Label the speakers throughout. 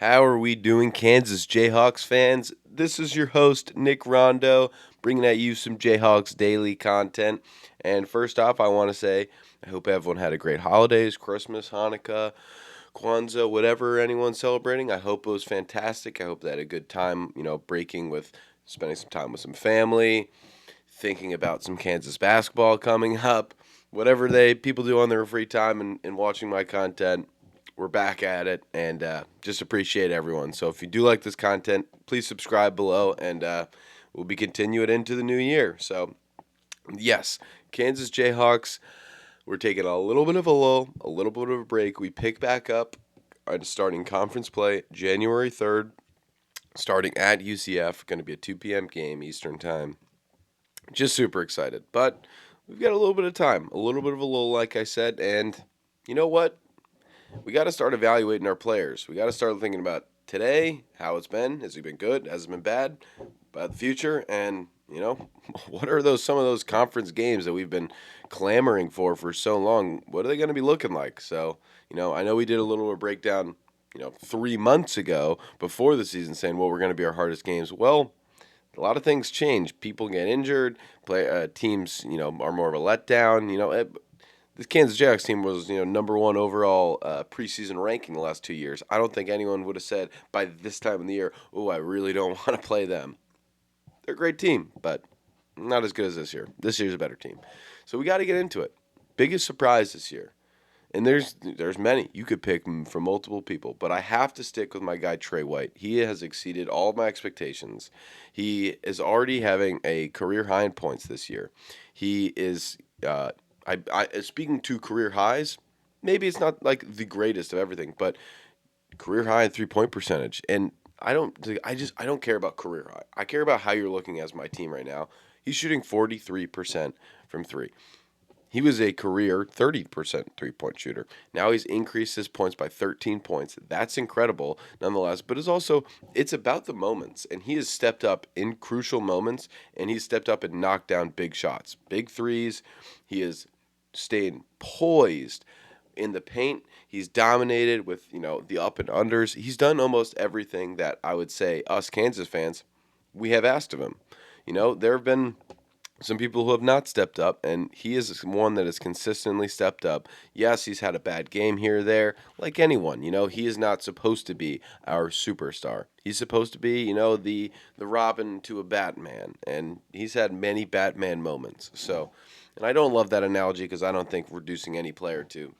Speaker 1: How are we doing, Kansas Jayhawks fans? This is your host, Nick Rondeau, bringing at you some Jayhawks Daily content. And first off, I want to say I hope everyone had a great holidays, Christmas, Hanukkah, Kwanzaa, whatever anyone's celebrating. I hope it was fantastic. I hope they had a good time, breaking with spending some time with some family, thinking about some Kansas basketball coming up, whatever they people do on their free time and watching my content. We're back at it, and just appreciate everyone. So if you do like this content, please subscribe below, and we'll be continuing it into the new year. So yes, Kansas Jayhawks. We're taking a little bit of a lull, a little bit of a break. We pick back up on starting conference play January 3rd, starting at UCF. Going to be a 2 p.m. game Eastern time. Just super excited, but we've got a little bit of time, a little bit of a lull, like I said, and you know what? We got to start evaluating our players. We got to start thinking about today, how it's been. Has it been good? Has it been bad? About the future, and what are those some of those conference games that we've been clamoring for so long? What are they going to be looking like? So, I know we did a little bit of breakdown, 3 months ago before the season, saying what were going to be our hardest games. Well, a lot of things change. People get injured. Teams, are more of a letdown. This Kansas Jayhawks team was, number one overall preseason ranking the last 2 years. I don't think anyone would have said by this time of the year, "Oh, I really don't want to play them." They're a great team, but not as good as this year. This year's a better team, so we got to get into it. Biggest surprise this year, and there's many you could pick from multiple people, but I have to stick with my guy Trey White. He has exceeded all of my expectations. He is already having a career high in points this year. He is. Speaking to career highs, maybe it's not like the greatest of everything, but career high in 3 point percentage. And I don't care about career high. I care about how you're looking as my team right now. He's shooting 43% from three. He was a career 30% 3 point shooter. Now he's increased his points by 13 points. That's incredible nonetheless, but it's about the moments, and he has stepped up in crucial moments, and he's stepped up and knocked down big shots, big threes. He is staying poised in the paint. He's dominated with, the up and unders. He's done almost everything that I would say us Kansas fans we have asked of him. There have been some people who have not stepped up, and he is one that has consistently stepped up. Yes, he's had a bad game here or there, like anyone. He is not supposed to be our superstar. He's supposed to be, the Robin to a Batman, and he's had many Batman moments. So, and I don't love that analogy because I don't think reducing any player to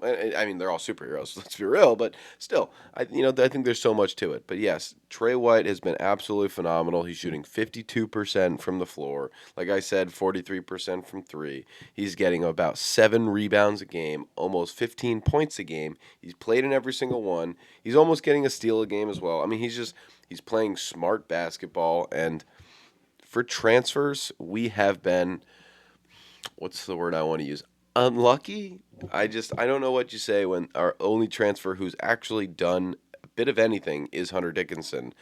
Speaker 1: I mean, they're all superheroes. Let's be real, but still, I think there's so much to it. But yes, Trey White has been absolutely phenomenal. He's shooting 52% from the floor. Like I said, 43% from three. He's getting about 7 rebounds a game, almost 15 points a game. He's played in every single one. He's almost getting a steal a game as well. I mean, he's playing smart basketball. And for transfers, we have been, what's the word I want to use? Unlucky. I don't know what you say when our only transfer who's actually done a bit of anything is Hunter Dickinson.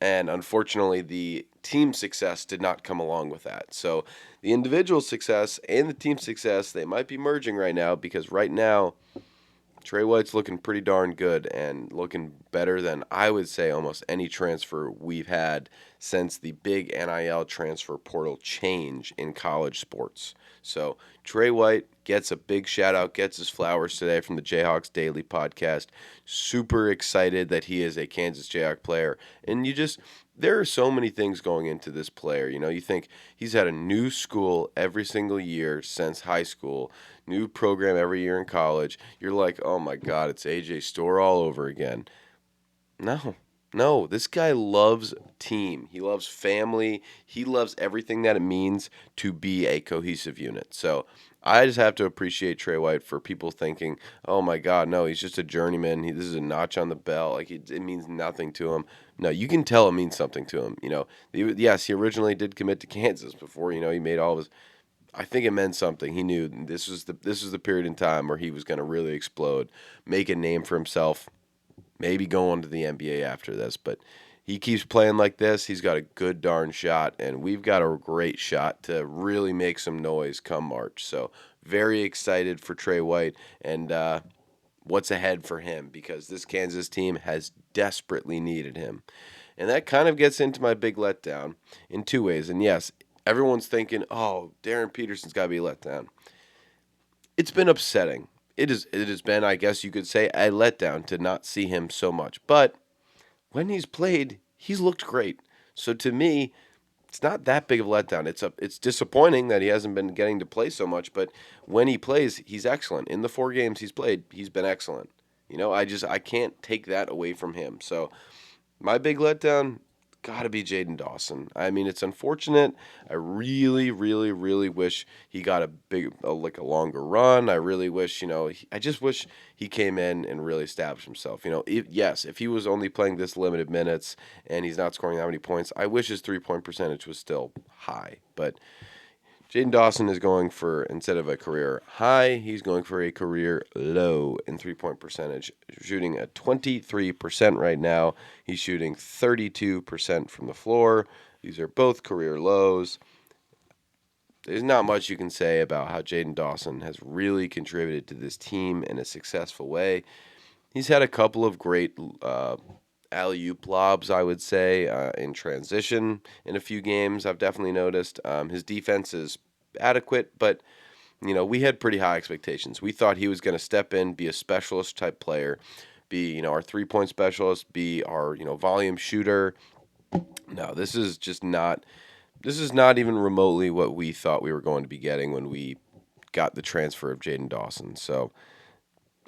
Speaker 1: And unfortunately, the team success did not come along with that. So the individual success and the team success, they might be merging right now, because right now Trey White's looking pretty darn good and looking better than I would say almost any transfer we've had since the big NIL transfer portal change in college sports. So Trey White gets a big shout out, gets his flowers today from the Jayhawks Daily podcast. Super excited that he is a Kansas Jayhawk player. And there are so many things going into this player. You think he's had a new school every single year since high school, new program every year in college. You're like, oh my God, it's AJ Store all over again. No, no, this guy loves team. He loves family. He loves everything that it means to be a cohesive unit. So I just have to appreciate Trey White for people thinking, oh my God, no, he's just a journeyman. This is a notch on the belt. Like it means nothing to him. No, you can tell it means something to him. Yes, he originally did commit to Kansas before, he made all of his. I think it meant something. He knew this was the period in time where he was going to really explode, make a name for himself, maybe go on to the NBA after this. But he keeps playing like this. He's got a good darn shot, and we've got a great shot to really make some noise come March. So very excited for Trey White, and what's ahead for him, because this Kansas team has desperately needed him. And that kind of gets into my big letdown in two ways. And yes, everyone's thinking, oh, Darren Peterson's got to be let down. It's been upsetting. It has been, I guess you could say, a letdown to not see him so much. But when he's played, he's looked great. So to me, it's not that big of a letdown. It's disappointing that he hasn't been getting to play so much, but when he plays, he's excellent. In the 4 games he's played, he's been excellent. I can't take that away from him. So my big letdown got to be Jaden Dawson. I mean, it's unfortunate. I really, really, really wish he got a longer run. I really wish, I just wish he came in and really established himself. If he was only playing this limited minutes and he's not scoring that many points, I wish his 3-point percentage was still high. But Jaden Dawson is going for, instead of a career high, he's going for a career low in 3-point percentage, shooting at 23% right now. He's shooting 32% from the floor. These are both career lows. There's not much you can say about how Jaden Dawson has really contributed to this team in a successful way. He's had a couple of great alley-oop lobs, I would say, in transition in a few games. I've definitely noticed his defense is adequate, but we had pretty high expectations. We thought he was going to step in, be a specialist type player, be our 3-point specialist, be our volume shooter. No, this is not even remotely what we thought we were going to be getting when we got the transfer of Jaden Dawson. So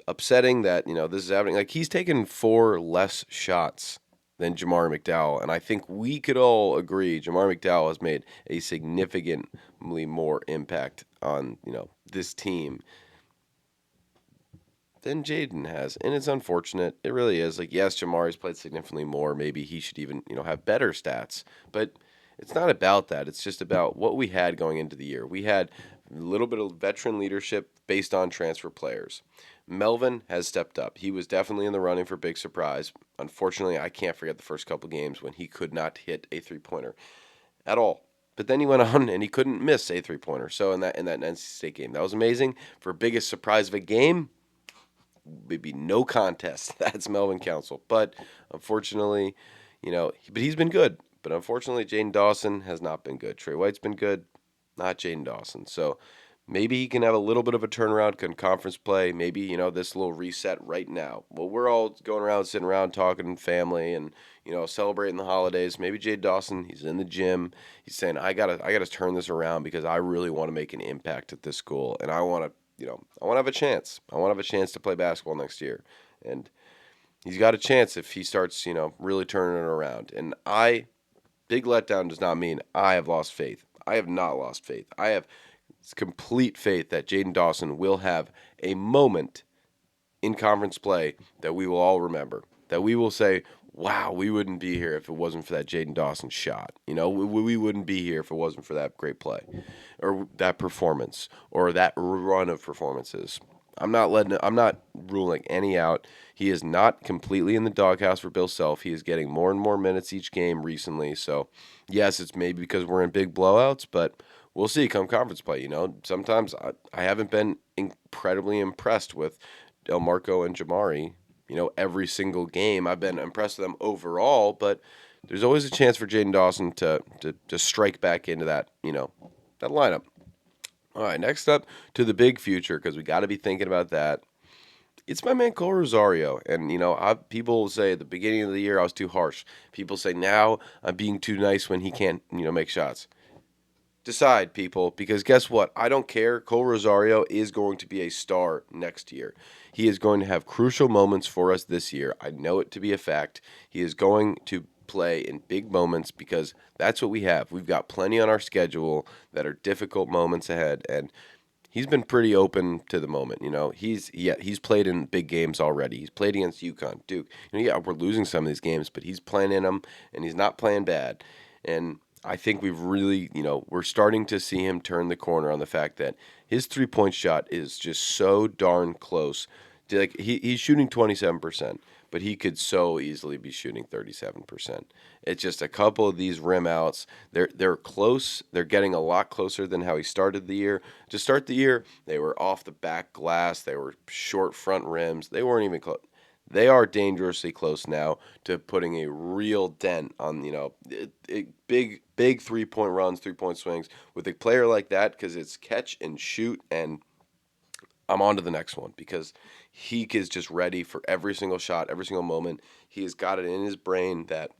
Speaker 1: upsetting that this is happening. Like, he's taken 4 less shots than Jamar McDowell, and I think we could all agree Jamar McDowell has made a significantly more impact on this team than Jaden has, and it's unfortunate. It really is. Like, yes, Jamari's played significantly more. Maybe he should even have better stats, but it's not about that. It's just about what we had going into the year. We had a little bit of veteran leadership based on transfer players. Melvin has stepped up. He was definitely in the running for big surprise. Unfortunately, I can't forget the first couple games when he could not hit a 3-pointer at all. But then he went on and he couldn't miss a 3-pointer. So in that NC State game, that was amazing. For biggest surprise of a game, maybe no contest. That's Melvin Council. But unfortunately, but he's been good. But unfortunately, Jaden Dawson has not been good. Trey White's been good, not Jaden Dawson. So maybe he can have a little bit of a turnaround in conference play. Maybe, this little reset right now. Well, we're all going around, sitting around, talking family and, celebrating the holidays. Maybe Jaden Dawson, he's in the gym. He's saying, I gotta turn this around because I really want to make an impact at this school. And I want to, I want to have a chance. I want to have a chance to play basketball next year. And he's got a chance if he starts, really turning it around. And big letdown does not mean I have lost faith. I have not lost faith. I have complete faith that Jaden Dawson will have a moment in conference play that we will all remember, that we will say, wow, we wouldn't be here if it wasn't for that Jaden Dawson shot. We wouldn't be here if it wasn't for that great play or that performance or that run of performances. I'm not ruling any out. He is not completely in the doghouse for Bill Self. He is getting more and more minutes each game recently. So, yes, it's maybe because we're in big blowouts, but we'll see come conference play. Sometimes I haven't been incredibly impressed with Del Marco and Jamari, every single game. I've been impressed with them overall, but there's always a chance for Jaden Dawson to strike back into that, that lineup. All right, next up to the big future, because we got to be thinking about that. It's my man Cole Rosario, and people say at the beginning of the year I was too harsh. People say now I'm being too nice when he can't make shots. Decide, people, because guess what? I don't care. Cole Rosario is going to be a star next year. He is going to have crucial moments for us this year. I know it to be a fact. He is going to play in big moments because that's what we have. We've got plenty on our schedule that are difficult moments ahead, and he's been pretty open to the moment. He's played in big games already. He's played against UConn, Duke. We're losing some of these games, but he's playing in them, and he's not playing bad. And I think we've really, we're starting to see him turn the corner on the fact that his 3-point shot is just so darn close. He's shooting 27%, but he could so easily be shooting 37%. It's just a couple of these rim outs. They're close. They're getting a lot closer than how he started the year. To start the year, they were off the back glass. They were short front rims. They weren't even close. They are dangerously close now to putting a real dent on, big 3-point runs, 3-point swings with a player like that, because it's catch and shoot, and I'm on to the next one because he is just ready for every single shot, every single moment. He has got it in his brain that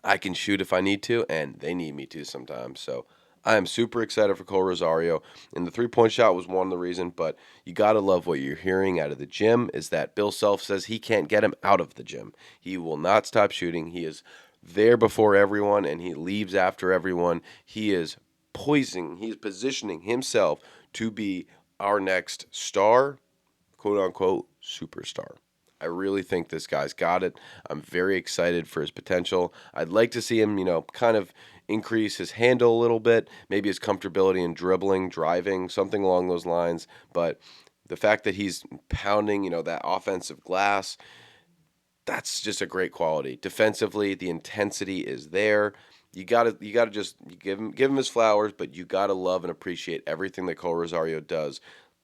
Speaker 1: I can shoot if I need to, and they need me to sometimes. So I am super excited for Cole Rosario. And the 3-point shot was one of the reasons, but you got to love what you're hearing out of the gym is that Bill Self says he can't get him out of the gym. He will not stop shooting. He is there before everyone, and he leaves after everyone. He is he's positioning himself to be our next star, quote unquote, superstar. I really think this guy's got it. I'm very excited for his potential. I'd like to see him, kind of increase his handle a little bit, maybe his comfortability in dribbling, driving, something along those lines. But the fact that he's pounding, that offensive glass, that's just a great quality. Defensively, the intensity is there. You gotta just give him his flowers, but you gotta love and appreciate everything that Cole Rosario does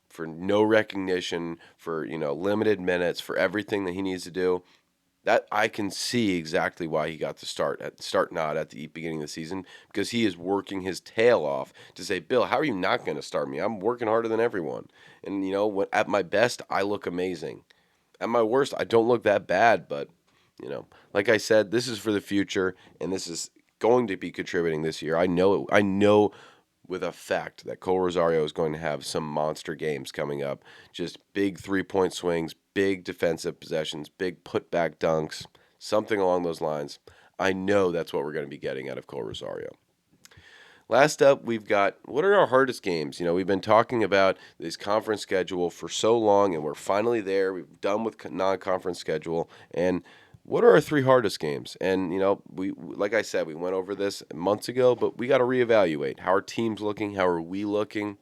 Speaker 1: for no recognition, for limited minutes, for everything that he needs to do. That I can see exactly why he got the start not at the beginning of the season, because he is working his tail off to say, Bill, how are you not going to start me? I'm working harder than everyone, and at my best I look amazing. At my worst, I don't look that bad, but like I said, this is for the future, and this is going to be contributing this year. I know it. I know with a fact that Cole Rosario is going to have some monster games coming up. Just big 3-point swings, big defensive possessions, big putback dunks, something along those lines. I know that's what we're going to be getting out of Cole Rosario. Last up, we've got what are our hardest games? We've been talking about this conference schedule for so long, and we're finally there. We've done with non-conference schedule, and what are our 3 hardest games? And we like I said, we went over this months ago, but we got to reevaluate how our team's looking, how are we looking.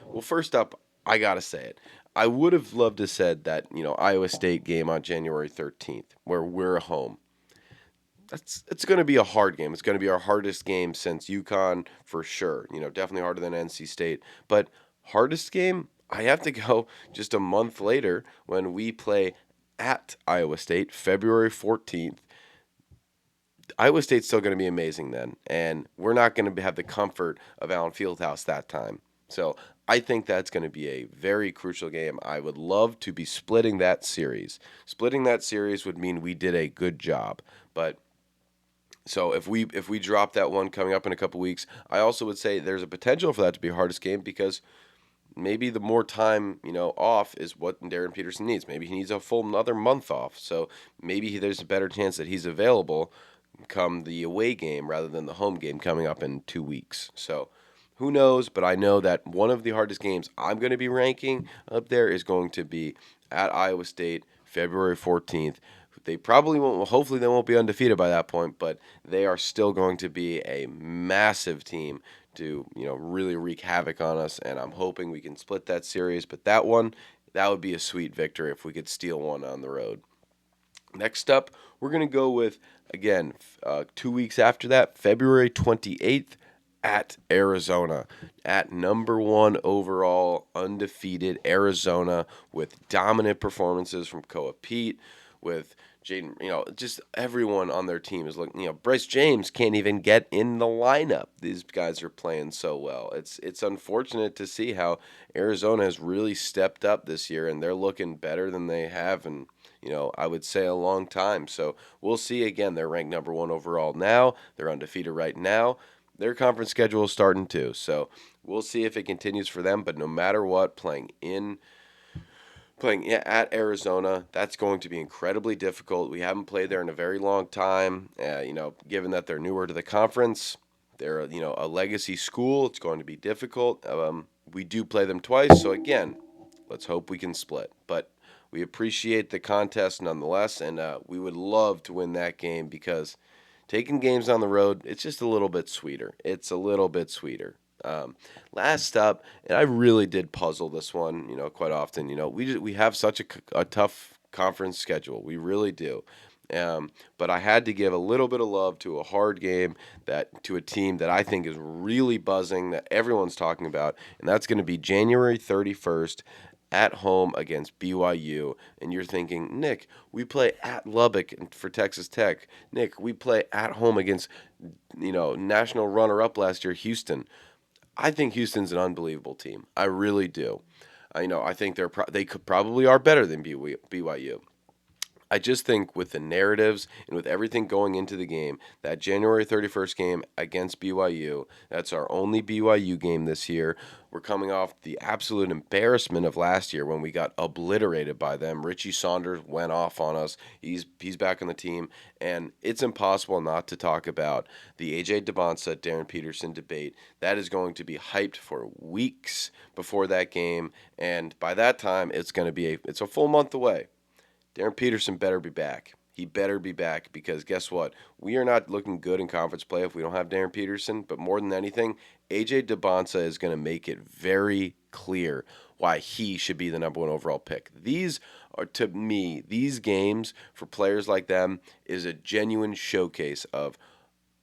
Speaker 1: Well, first up, I gotta say it. I would have loved to said that Iowa State game on January 13th, where we're home. It's going to be a hard game. It's going to be our hardest game since UConn for sure. Definitely harder than NC State. But hardest game, I have to go just a month later when we play at Iowa State, February 14th. Iowa State's still going to be amazing then, and we're not going to have the comfort of Allen Fieldhouse that time. So I think that's going to be a very crucial game. I would love to be splitting that series. Splitting that series would mean we did a good job, but so if we drop that one coming up in a couple weeks, I also would say there's a potential for that to be a hardest game because maybe the more time off is what Darren Peterson needs. Maybe he needs a full another month off. So maybe there's a better chance that he's available come the away game rather than the home game coming up in 2 weeks. So who knows? But I know that one of the hardest games I'm going to be ranking up there is going to be at Iowa State, February 14th. They probably won't. Hopefully, they won't be undefeated by that point, but they are still going to be a massive team to really wreak havoc on us. And I'm hoping we can split that series. But that would be a sweet victory if we could steal one on the road. Next up, we're going to go with again 2 weeks after that, February 28th. At Arizona, at number 1 overall, undefeated Arizona with dominant performances from Koa Pete, with Jaden, just everyone on their team is looking. Bryce James can't even get in the lineup. These guys are playing so well. It's unfortunate to see how Arizona has really stepped up this year, and they're looking better than they have in, I would say a long time. So we'll see. Again, they're ranked number 1 overall now. They're undefeated right now. Their conference schedule is starting too, so we'll see if it continues for them. But no matter what, playing at Arizona, that's going to be incredibly difficult. We haven't played there in a very long time. Given that they're newer to the conference, they're a legacy school. It's going to be difficult. We do play them twice, so again, let's hope we can split. But we appreciate the contest nonetheless, and we would love to win that game because taking games on the road, it's just a little bit sweeter. It's a little bit sweeter. Last up, and I really did puzzle this one, quite often. We have such a tough conference schedule. We really do. But I had to give a little bit of love to a hard game to a team that I think is really buzzing, that everyone's talking about, and that's going to be January 31st at home against BYU. And you're thinking, Nick, we play at Lubbock for Texas Tech. Nick, we play at home against national runner-up last year, Houston. I think Houston's an unbelievable team. I really do. I think they could probably are better than BYU. I just think with the narratives and with everything going into the game, that January 31st game against BYU, that's our only BYU game this year. We're coming off the absolute embarrassment of last year when we got obliterated by them. Richie Saunders went off on us. He's back on the team, and it's impossible not to talk about the A.J. DeBonsa, Darren Peterson debate. That is going to be hyped for weeks before that game, and by that time, it's a full month away. Darren Peterson better be back. He better be back because guess what? We are not looking good in conference play if we don't have Darren Peterson. But more than anything, A.J. DeBonsa is going to make it very clear why he should be the number one overall pick. These are, to me, these games for players like them is a genuine showcase of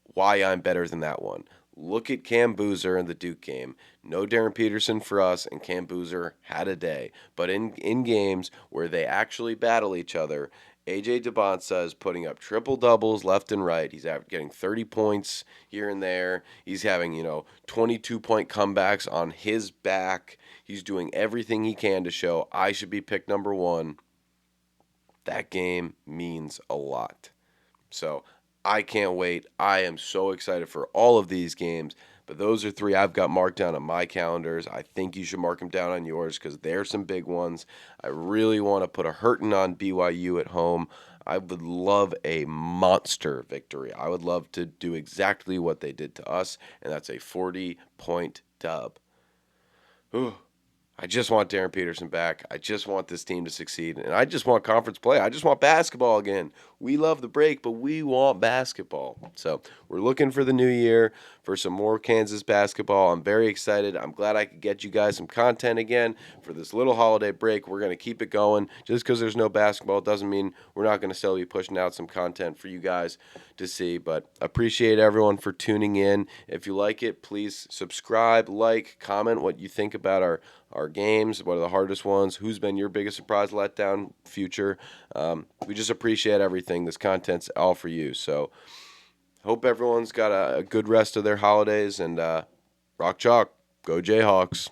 Speaker 1: why I'm better than that one. Look at Cam Boozer in the Duke game. No Darren Peterson for us, and Cam Boozer had a day. But in games where they actually battle each other, A.J. DeBonsa is putting up triple-doubles left and right. He's getting 30 points here and there. He's having, 22-point comebacks on his back. He's doing everything he can to show I should be picked number one. That game means a lot. So I can't wait. I am so excited for all of these games. But those are three I've got marked down on my calendars. I think you should mark them down on yours because they're some big ones. I really want to put a hurting on BYU at home. I would love a monster victory. I would love to do exactly what they did to us, and that's a 40-point dub. Ooh. I just want Darren Peterson back. I just want this team to succeed. And I just want conference play. I just want basketball again. We love the break, but we want basketball. So we're looking for the new year for some more Kansas basketball. I'm very excited. I'm glad I could get you guys some content again for this little holiday break. We're going to keep it going. Just because there's no basketball doesn't mean we're not going to still be pushing out some content for you guys to see. But appreciate everyone for tuning in. If you like it, please subscribe, like, comment what you think about our games, what are the hardest ones, who's been your biggest surprise letdown, future. We just appreciate everything. This content's all for you. So hope everyone's got a good rest of their holidays, and rock chalk, go Jayhawks.